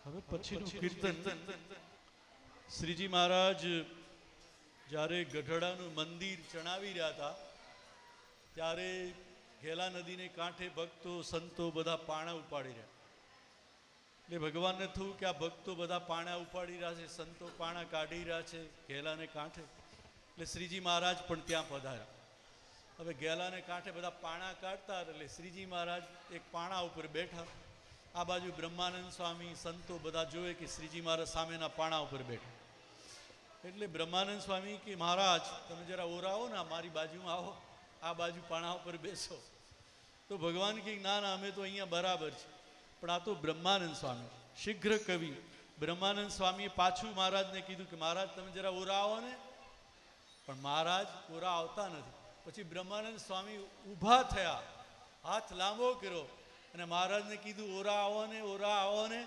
હવે પછીનું કીર્તન શ્રીજી મહારાજ જ્યારે ગઢડાનું મંદિર ચણાવી રહ્યા હતા ત્યારે ઘેલા નદીને કાંઠે ભક્તો સંતો બધા પાણા ઉપાડી રહ્યા. એટલે ભગવાનને થયું કે આ ભક્તો બધા પાણા ઉપાડી રહ્યા છે, સંતો પાણા કાઢી રહ્યા છે ઘેલાને કાંઠે, એટલે શ્રીજી મહારાજ પણ ત્યાં પધાર્યા. હવે ઘેલાને કાંઠે બધા પાણા કાઢતા એટલે શ્રીજી મહારાજ એક પાણા ઉપર બેઠા. આ બાજુ બ્રહ્માનંદ સ્વામી સંતો બધા જોવે કે શ્રીજી મહારાજ સામેના પાણા ઉપર બેઠા. એટલે બ્રહ્માનંદ સ્વામી કે મહારાજ તમે જરા ઓરાવો ને, મારી બાજુમાં આવો, આ બાજુ પાણા ઉપર બેસો. તો ભગવાન કે ના ના અમે તો અહીંયા બરાબર છે. પણ આ તો બ્રહ્માનંદ સ્વામી શીઘ્ર કવિ બ્રહ્માનંદ સ્વામીએ પાછું મહારાજને કીધું કે મહારાજ તમે જરા ઓરા આવો ને, પણ મહારાજ ઓરા આવતા નથી. પછી બ્રહ્માનંદ સ્વામી ઊભા થયા, હાથ લાંબો કર્યો અને મહારાજને કીધું ઓરા આવો ને, ઓરા આવો ને.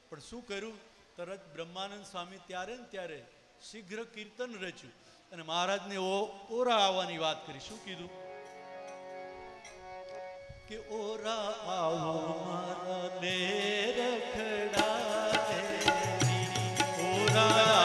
પણ શું કર્યું? તરત બ્રહ્માનંદ સ્વામી ત્યારે ને ત્યારે શીઘ્ર કીર્તન રચ્યું અને મહારાજને ઓરા આવવાની વાત કરી. શું કીધું કે ઓરા આવો મારા ને રખડા ઓરા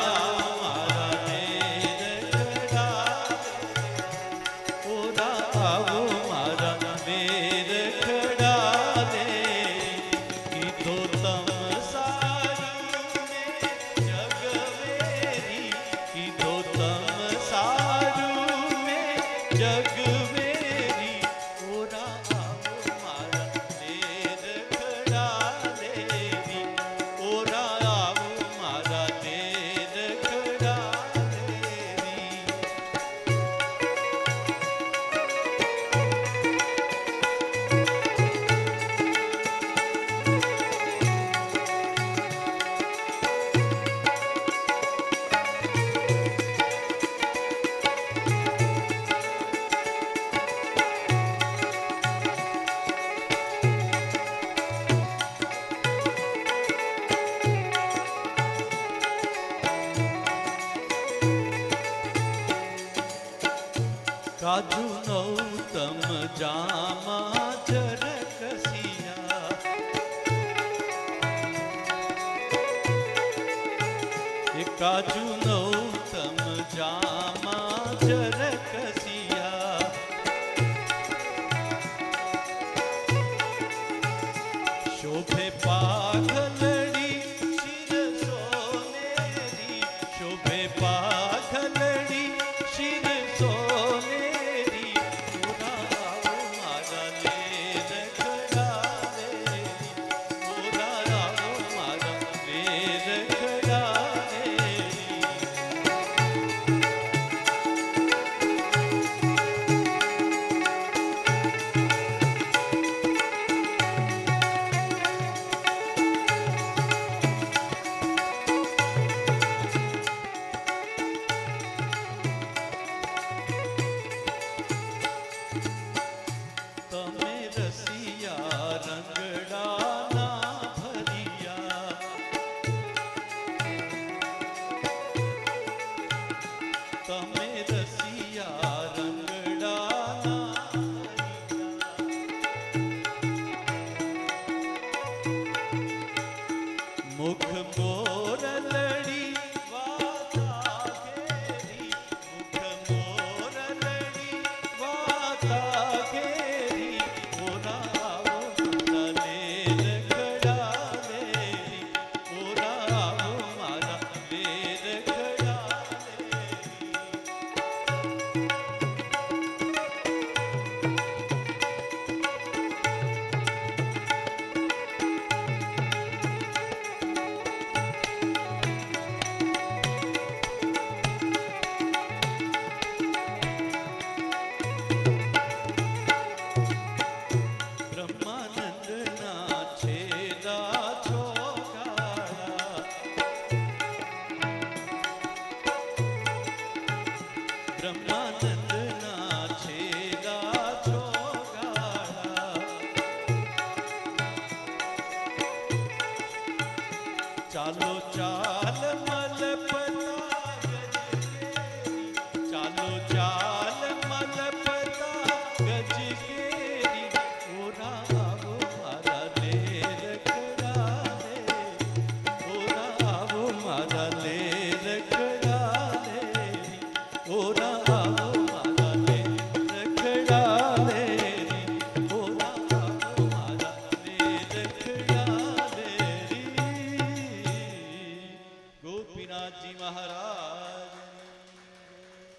કાજુ નૌતમ જામા ચરકસિયા એ કાજુ નૌતમ જામા ચરકસિયા શોભે પાઘલડી શિર સોનેરી શોભે પાઘલડી શિર ચાલો ચાલ મલપતા ચાલો ચાલ મલપતા ગજ કેરી ઓરા આવો મારા ને રખડા રે નાથજી મહારાજ